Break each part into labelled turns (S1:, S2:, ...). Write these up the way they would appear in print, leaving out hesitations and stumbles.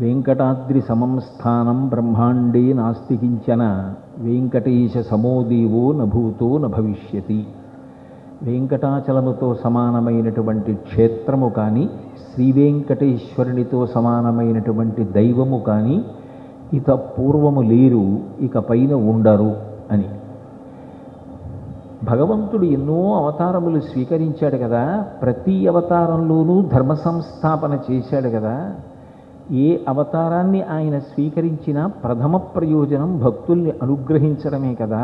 S1: వెంకటాద్రి సమం స్థానం బ్రహ్మాండే నాస్తి కించన వెంకటేశ సమోదేవో నభూతో నభవిష్యతి. వెంకటాచలముతో సమానమైనటువంటి క్షేత్రము కానీ, శ్రీ వెంకటేశ్వరునితో సమానమైనటువంటి దైవము కానీ ఇక పూర్వము లేరు, ఇక పైన ఉండరు అని. భగవంతుడు ఎన్నో అవతారములు స్వీకరించాడు కదా, ప్రతి అవతారంలోనూ ధర్మ సంస్థాపన చేశాడు కదా. ఏ అవతారాన్ని ఆయన స్వీకరించినా ప్రథమ ప్రయోజనం భక్తుల్ని అనుగ్రహించడమే కదా.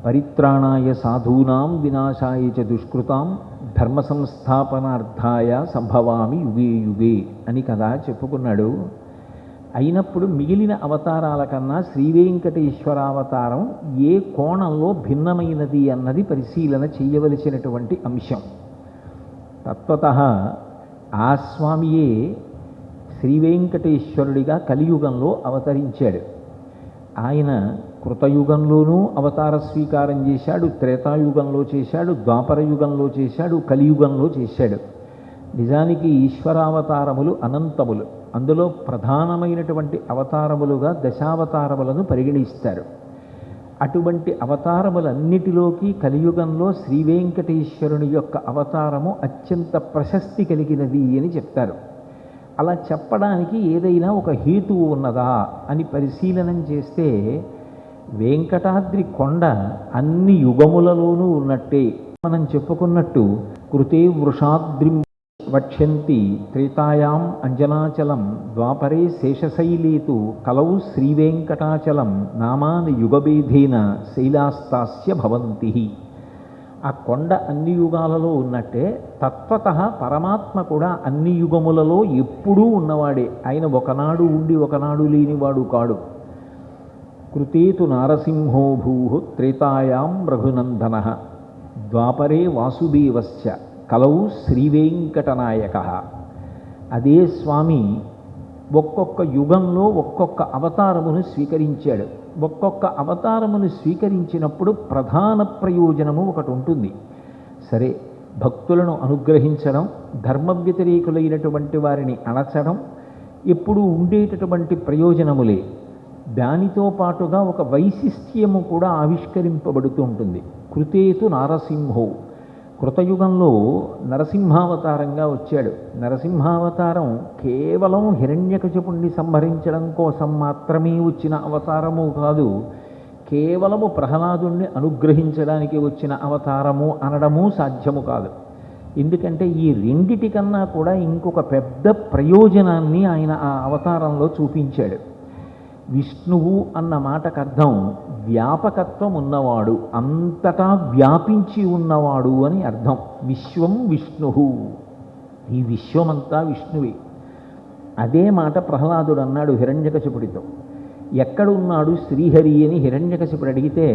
S1: పరిత్రాణాయ సాధూనాం వినాశాయ చ దుష్కృతాం ధర్మ సంస్థాపనార్థాయ సంభవామి యుగే యుగే అని కదా చెప్పుకున్నాడు. అయినప్పుడు మిగిలిన అవతారాల కన్నా శ్రీ వెంకటేశ్వరావతారం ఏ కోణంలో భిన్నమైనది అన్నది పరిశీలన చేయవలసినటువంటి అంశం. తత్వతః ఆ స్వామియే శ్రీ వెంకటేశ్వరుడిగా కలియుగంలో అవతరించాడు. ఆయన కృతయుగంలోనూ అవతార స్వీకారం చేశాడు, త్రేతాయుగంలో చేశాడు, ద్వాపర యుగంలో చేశాడు, కలియుగంలో చేశాడు. నిజానికి ఈశ్వరావతారములు అనంతములు. అందులో ప్రధానమైనటువంటి అవతారములుగా దశావతారములను పరిగణిస్తారు. అటువంటి అవతారములన్నిటిలోకి కలియుగంలో శ్రీ వెంకటేశ్వరుని యొక్క అవతారము అత్యంత ప్రశస్తి కలిగినది అని చెప్తారు. అలా చెప్పడానికి ఏదైనా ఒక హేతువు ఉన్నదా అని పరిశీలనం చేస్తే వెంకటాద్రి కొండ అన్ని యుగములలోనూ ఉన్నట్టే. మనం చెప్పుకున్నట్టు కృతే వృషాద్రిం వక్ష్యంతి త్రేతాయాం అంజనాచలం ద్వాపరే శేషశైలేతు కలౌ శ్రీవేంకటాచలం నామాని యుగభేదేన శైలాస్తాస్య భవంతి. ఆ కొండ అన్ని యుగాలలో ఉన్నట్టే తత్వతః పరమాత్మ కూడా అన్ని యుగములలో ఎప్పుడూ ఉన్నవాడే. ఆయన ఒకనాడు ఉండి ఒకనాడు లేనివాడు కాడు. కృతేతు నారసింహో భూ త్రేతాయాం రఘునందన ద్వాపరే వాసుదేవశ్చ కలౌ శ్రీవేంకటనాయక. అదే స్వామి ఒక్కొక్క యుగంలో ఒక్కొక్క అవతారమును స్వీకరించాడు. ఒక్కొక్క అవతారమును స్వీకరించినప్పుడు ప్రధాన ప్రయోజనము ఒకటి ఉంటుంది. సరే, భక్తులను అనుగ్రహించడం, ధర్మ వ్యతిరేకులైనటువంటి వారిని అణచడం ఎప్పుడు ఉండేటటువంటి ప్రయోజనములే. దానితో పాటుగా ఒక వైశిష్ట్యము కూడా ఆవిష్కరింపబడుతూ ఉంటుంది. కృతేతు నారసింహో, కృతయుగంలో నరసింహావతారంగా వచ్చాడు. నరసింహావతారం కేవలం హిరణ్యకశిపుణ్ణి సంహరించడం కోసం మాత్రమే వచ్చిన అవతారము కాదు, కేవలము ప్రహ్లాదుణ్ణి అనుగ్రహించడానికి వచ్చిన అవతారము అనడము సాధ్యము కాదు. ఎందుకంటే ఈ రెండిటికన్నా కూడా ఇంకొక పెద్ద ప్రయోజనాన్ని ఆయన ఆ అవతారంలో చూపించాడు. విష్ణువు అన్న మాటకు అర్థం వ్యాపకత్వం ఉన్నవాడు, అంతటా వ్యాపించి ఉన్నవాడు అని అర్థం. విశ్వం విష్ణు, ఈ విశ్వమంతా విష్ణువే. అదే మాట ప్రహ్లాదుడు అన్నాడు హిరణ్యకశిపుడితో. ఎక్కడున్నాడు శ్రీహరి అని హిరణ్యకశిపుడు అడిగితే,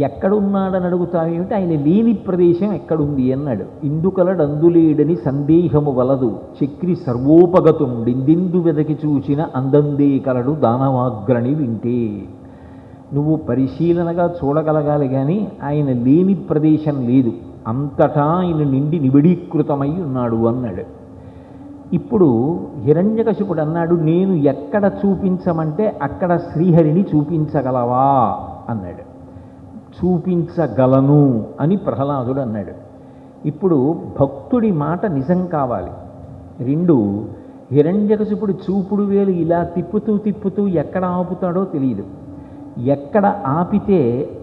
S1: ఎక్కడున్నాడని అడుగుతావేమిటి, ఆయన లేని ప్రదేశం ఎక్కడుంది అన్నాడు. ఇందుకలడందులేడని సందేహము వలదు చక్రి సర్వోపగతుండిందిందు వెదకి చూచిన అందందే కలడు దానవాగ్రణి వింటే. నువ్వు పరిశీలనగా చూడగలగాలి కానీ ఆయన లేని ప్రదేశం లేదు, అంతటా ఆయన నిండి నిబిడీకృతమై ఉన్నాడు అన్నాడు. ఇప్పుడు హిరణ్యకశిపుడు అన్నాడు, నేను ఎక్కడ చూపించమంటే అక్కడ శ్రీహరిని చూపించగలవా అన్నాడు. చూపించగలను అని ప్రహ్లాదుడు అన్నాడు. ఇప్పుడు భక్తుడి మాట నిజం కావాలి. రెండు, హిరణ్యకశిపుడు చూపుడు వేలు ఇలా తిప్పుతూ తిప్పుతూ ఎక్కడ ఆపుతాడో తెలియదు. ఎక్కడ ఆపితే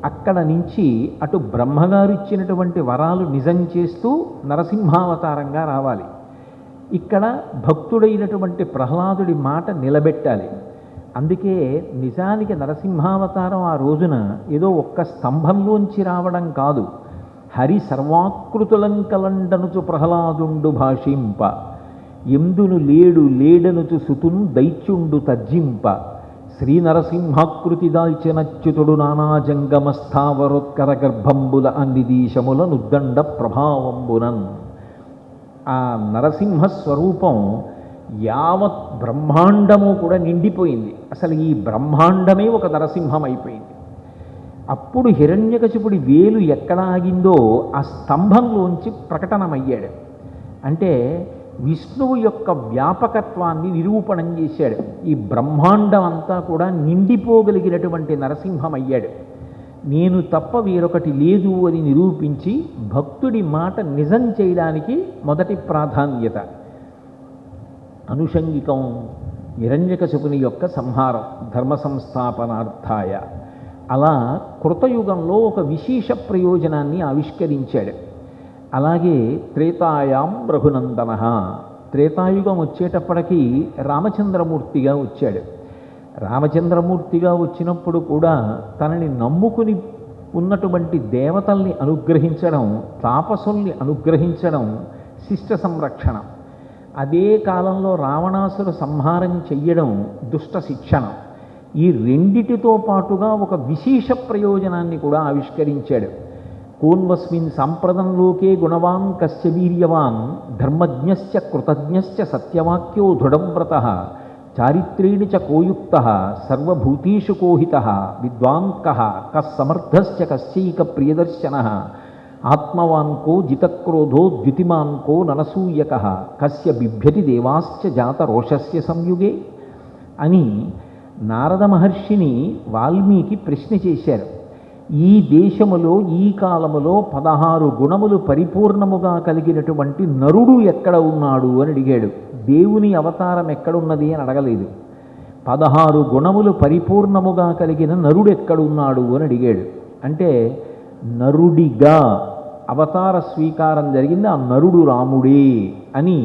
S1: అక్కడ నుంచి అటు బ్రహ్మగారు ఇచ్చినటువంటి వరాలు నిజం చేస్తూ నరసింహావతారంగా రావాలి. ఇక్కడ భక్తుడైనటువంటి ప్రహ్లాదుడి మాట నిలబెట్టాలి. అందుకే నిజానికి నరసింహావతారం ఆ రోజున ఏదో ఒక్క స్తంభంలోంచి రావడం కాదు. హరి సర్వాకృతులంకలండనుచు ప్రహ్లాదుండు భాషింప ఎందును లేడు లేడనుచు సుతున్ దైత్యుండు తర్జింప శ్రీ నరసింహాకృతి దాల్చినచ్యుతుడు నానాజంగమ స్థావరోత్కర గర్భంబుల అన్ని దీశముల నుద్దండ ప్రభావంబునన్. ఆ నరసింహ స్వరూపం యావత్ బ్రహ్మాండము కూడా నిండిపోయింది. అసలు ఈ బ్రహ్మాండమే ఒక నరసింహం అయిపోయింది. అప్పుడు హిరణ్యకశిపుడి వేలు ఎక్కడ ఆగిందో ఆ స్తంభంలోంచి ప్రకటనమయ్యాడు. అంటే విష్ణువు యొక్క వ్యాపకత్వాన్ని నిరూపణం చేశాడు. ఈ బ్రహ్మాండం అంతా కూడా నిండిపోగలిగినటువంటి నరసింహం అయ్యాడు. నేను తప్ప వేరొకటి లేదు అని నిరూపించి భక్తుడి మాట నిజం చేయడానికి మొదటి ప్రాధాన్యత. అనుషంగికం హిరణ్యకశిపుని యొక్క సంహారం ధర్మ సంస్థాపనార్థాయ. అలా కృతయుగంలో ఒక విశేష ప్రయోజనాన్ని ఆవిష్కరించాడు. అలాగే త్రేతాయాం రఘునందన, త్రేతాయుగం వచ్చేటప్పటికీ రామచంద్రమూర్తిగా వచ్చాడు. రామచంద్రమూర్తిగా వచ్చినప్పుడు కూడా తనని నమ్ముకుని ఉన్నటువంటి దేవతల్ని అనుగ్రహించడం, తాపసుల్ని అనుగ్రహించడం శిష్ట సంరక్షణ. అదే కాలంలో రావణాసుర సంహారం చెయ్యడం దుష్ట శిక్షణ. ఈ రెండిటితో పాటుగా ఒక విశేష ప్రయోజనాన్ని కూడా ఆవిష్కరించాడు. కోన్వస్మిన్ సాంప్రదంలోకే గుణవాన్ కస్య వీర్యవాన్ ధర్మజ్ఞశ్చ కృతజ్ఞశ్చ సత్యవాక్యో దృఢవ్రతః చారిత్రేణ చ కోయుక్తః సర్వభూతేషు కోహితః విద్వాన్ కః కస్సమర్థశ్చ కశ్చైక ప్రియదర్శనః ఆత్మవాన్ కో జితక్రోధో ద్యుతిమాన్ కో ననసూయకః కస్య బిభ్యతి దేవాశ్చ జాత రోషస్య సంయుగే అని నారద మహర్షిని వాల్మీకి ప్రశ్న చేశారు. ఈ దేశములో ఈ కాలములో 16 గుణములు పరిపూర్ణముగా కలిగినటువంటి నరుడు ఎక్కడ ఉన్నాడు అని అడిగాడు. దేవుని అవతారం ఎక్కడున్నది అని అడగలేదు. 16 గుణములు పరిపూర్ణముగా కలిగిన నరుడు ఎక్కడున్నాడు అని అడిగాడు. అంటే నరుడిగా అవతార స్వీకారం జరిగింది, ఆ నరుడు రాముడే అని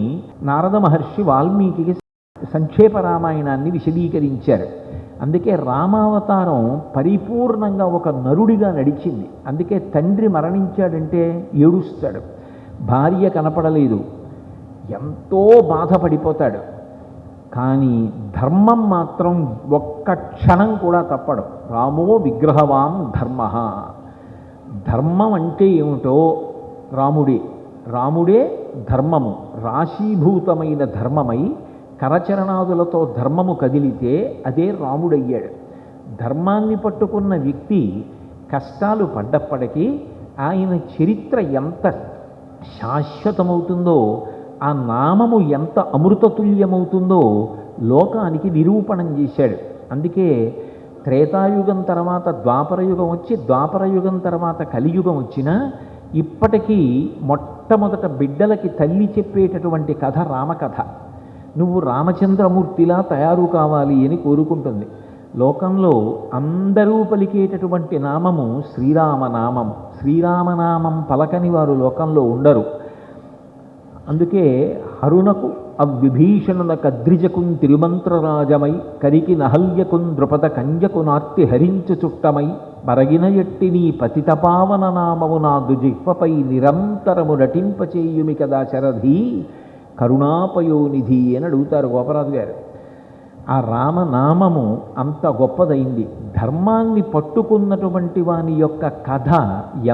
S1: నారద మహర్షి వాల్మీకి సంక్షేప రామాయణాన్ని విశదీకరించారు. అందుకే రామావతారం పరిపూర్ణంగా ఒక నరుడిగా నడిచింది. అందుకే తండ్రి మరణించాడంటే ఏడుస్తాడు, భార్య కనపడలేదు ఎంతో బాధపడిపోతాడు. కానీ ధర్మం మాత్రం ఒక్క క్షణం కూడా తప్పడు. రామో విగ్రహవాం ధర్మ. ధర్మం అంటే ఏమిటో రాముడే. రాముడే ధర్మము, రాశీభూతమైన ధర్మమై కరచరణాదులతో ధర్మము కదిలితే అదే రాముడయ్యాడు. ధర్మాన్ని పట్టుకున్న వ్యక్తి కష్టాలు పడ్డప్పటికీ ఆయన చరిత్ర ఎంత శాశ్వతమవుతుందో, ఆ నామము ఎంత అమృతతుల్యమవుతుందో లోకానికి నిరూపణం చేశాడు. అందుకే త్రేతాయుగం తర్వాత ద్వాపరయుగం వచ్చి, ద్వాపరయుగం తర్వాత కలియుగం వచ్చినా ఇప్పటికీ మొట్టమొదట బిడ్డలకి తల్లి చెప్పేటటువంటి కథ రామకథ. నువ్వు రామచంద్రమూర్తిలా తయారు కావాలి అని కోరుకుంటుంది. లోకంలో అందరూ పలికేటటువంటి నామము శ్రీరామనామం. శ్రీరామనామం పలకని వారు లోకంలో ఉండరు. అందుకే హరునకు అవ్విభీషణున కద్రిజకున్ తిరుమంత్రరాజమై కరికి నహల్యకున్ ద్రుపద కంజకు నార్తి హరించు చుట్టమై మరగిన ఎట్టి నీ పతితపావన నామము నాదు జిహ్వపై నిరంతరము నటింపచేయుమి కదా శరధి కరుణాపయోనిధి అని అడుగుతారు గోపరాజు గారు. ఆ రామనామము అంత గొప్పదైంది. ధర్మాన్ని పట్టుకున్నటువంటి వాని యొక్క కథ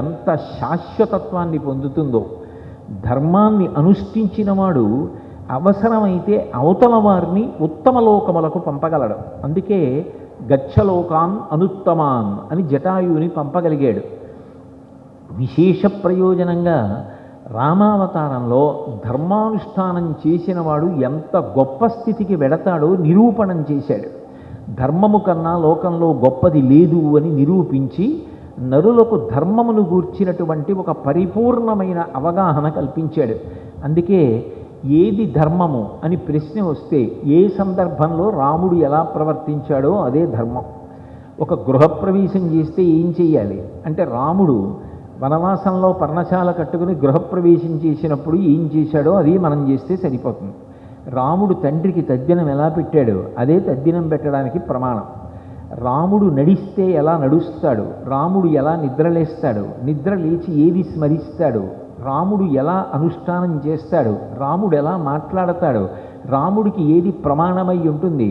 S1: ఎంత శాశ్వతత్వాన్ని పొందుతుందో. ధర్మాన్ని అనుష్ఠించిన వాడు అవసరమైతే అవతల వారిని ఉత్తమ లోకములకు పంపగలడు. అందుకే గచ్చలోకాన్ అనుత్తమాన్ అని జటాయువుని పంపగలిగాడు. విశేష ప్రయోజనంగా రామావతారంలో ధర్మానుష్ఠానం చేసినవాడు ఎంత గొప్ప స్థితికి వెడతాడో నిరూపణం చేశాడు. ధర్మము కన్నా లోకంలో గొప్పది లేదు అని నిరూపించి నరులకు ధర్మమును గూర్చినటువంటి ఒక పరిపూర్ణమైన అవగాహన కల్పించాడు. అందుకే ఏది ధర్మము అని ప్రశ్న వస్తే ఏ సందర్భంలో రాముడు ఎలా ప్రవర్తించాడో అదే ధర్మం. ఒక గృహప్రవేశం చేస్తే ఏం చెయ్యాలి అంటే, రాముడు వనవాసంలో పర్ణశాల కట్టుకుని గృహప్రవేశం చేసినప్పుడు ఏం చేశాడో అది మనం చేస్తే సరిపోతుంది. రాముడు తండ్రికి తద్దినం ఎలా పెట్టాడో అదే తద్దినం పెట్టడానికి ప్రమాణం. రాముడు నడిస్తే ఎలా నడుస్తాడు, రాముడు ఎలా నిద్రలేస్తాడు, నిద్ర లేచి ఏది స్మరిస్తాడు, రాముడు ఎలా అనుష్ఠానం చేస్తాడు, రాముడు ఎలా మాట్లాడతాడు, రాముడికి ఏది ప్రమాణమై ఉంటుంది,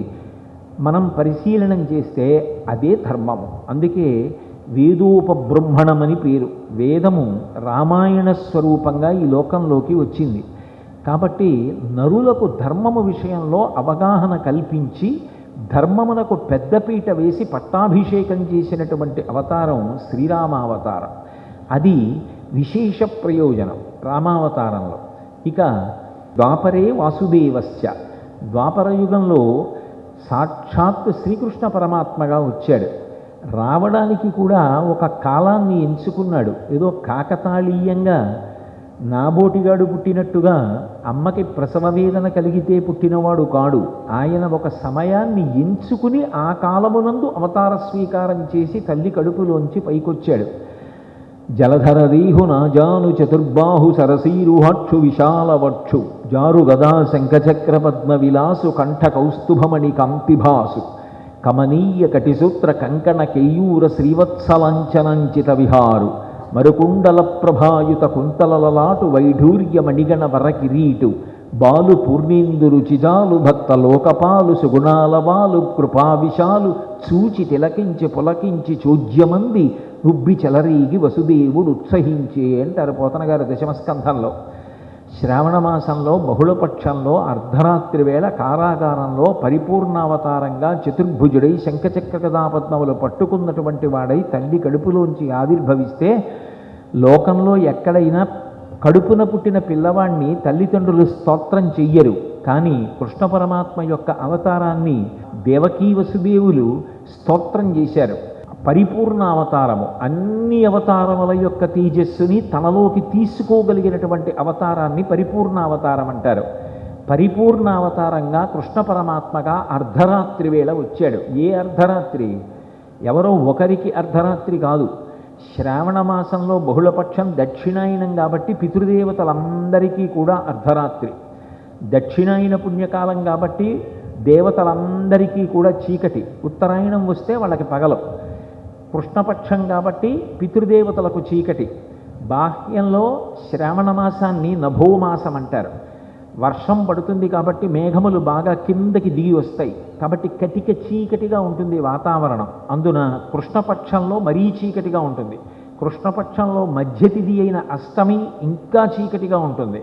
S1: మనం పరిశీలనం చేస్తే అదే ధర్మము. అందుకే వేదోపబ్రహ్మణమని పేరు. వేదము రామాయణ స్వరూపంగా ఈ లోకంలోకి వచ్చింది. కాబట్టి నరులకు ధర్మము విషయంలో అవగాహన కల్పించి ధర్మమునకు పెద్దపీట వేసి పట్టాభిషేకం చేసినటువంటి అవతారం శ్రీరామావతారం. అది విశేష ప్రయోజనం రామావతారంలో. ఇక ద్వాపరే వాసుదేవస్య. ద్వాపర యుగంలో సాక్షాత్ శ్రీకృష్ణ పరమాత్మగా వచ్చాడు. రావడానికి కూడా ఒక కాలాన్ని ఎంచుకున్నాడు. ఏదో కాకతాళీయంగా నాబోటిగాడు పుట్టినట్టుగా అమ్మకి ప్రసవ వేదన కలిగితే పుట్టినవాడు కాడు. ఆయన ఒక సమయాన్ని ఎంచుకుని ఆ కాలమునందు అవతార స్వీకారం చేసి తల్లి కడుపులోంచి పైకొచ్చాడు. జలధర రీహు నాజాను చతుర్బాహు సరసీరుహక్షు విశాలవక్షు జారు గదా శంఖచక్ర పద్మ విలాసు కంఠ కౌస్తుభమణి కంపిభాసు కమనీయ కటిసూత్ర కంకణ కేయూర శ్రీవత్సలాంఛనంచిత విహారు మరుకుండల ప్రభాయుత కుంతలలలాటు వైఢూర్య మణిగణ వరకిరీటు బాలు పూర్ణేందురు చిజాలు భక్త లోకపాలు సుగుణాల బాలు కృపావిశాలు చూచి తిలకించి పులకించి చోద్యమంది ఉబ్బి చెలరీగి వసుదేవుడు ఉత్సహించే అంటారు పోతన గారు దశమస్కంధంలో. శ్రావణ మాసంలో బహుళపక్షంలో అర్ధరాత్రి వేళ కారాగారంలో పరిపూర్ణావతారంగా చతుర్భుజుడై శంఖచక్ర గదాపద్మములు పట్టుకున్నటువంటి వాడై తల్లి కడుపులోంచి ఆవిర్భవిస్తే లోకంలో ఎక్కడైనా కడుపున పుట్టిన పిల్లవాణ్ణి తల్లిదండ్రులు స్తోత్రం చెయ్యరు. కానీ కృష్ణ పరమాత్మ యొక్క అవతారాన్ని దేవకీ వసుదేవులు స్తోత్రం చేశారు. పరిపూర్ణ అవతారము, అన్ని అవతారముల యొక్క తేజస్సుని తనలోకి తీసుకోగలిగినటువంటి అవతారాన్ని పరిపూర్ణ అవతారం అంటారు. పరిపూర్ణ అవతారంగా కృష్ణ పరమాత్మగా అర్ధరాత్రి వేళ వచ్చాడు. ఏ అర్ధరాత్రి? ఎవరో ఒకరికి అర్ధరాత్రి కాదు. శ్రావణ మాసంలో బహుళపక్షం దక్షిణాయనం కాబట్టి పితృదేవతలందరికీ కూడా అర్ధరాత్రి. దక్షిణాయన పుణ్యకాలం కాబట్టి దేవతలందరికీ కూడా చీకటి. ఉత్తరాయణం వస్తే వాళ్ళకి పగలు. కృష్ణపక్షం కాబట్టి పితృదేవతలకు చీకటి. బాహ్యంలో శ్రావణ మాసాన్ని నభోమాసం అంటారు. వర్షం పడుతుంది కాబట్టి మేఘములు బాగా కిందకి దిగి వస్తాయి కాబట్టి కటిక చీకటిగా ఉంటుంది వాతావరణం. అందున కృష్ణపక్షంలో మరీ చీకటిగా ఉంటుంది. కృష్ణపక్షంలో మధ్యతిథి అయిన అష్టమి ఇంకా చీకటిగా ఉంటుంది.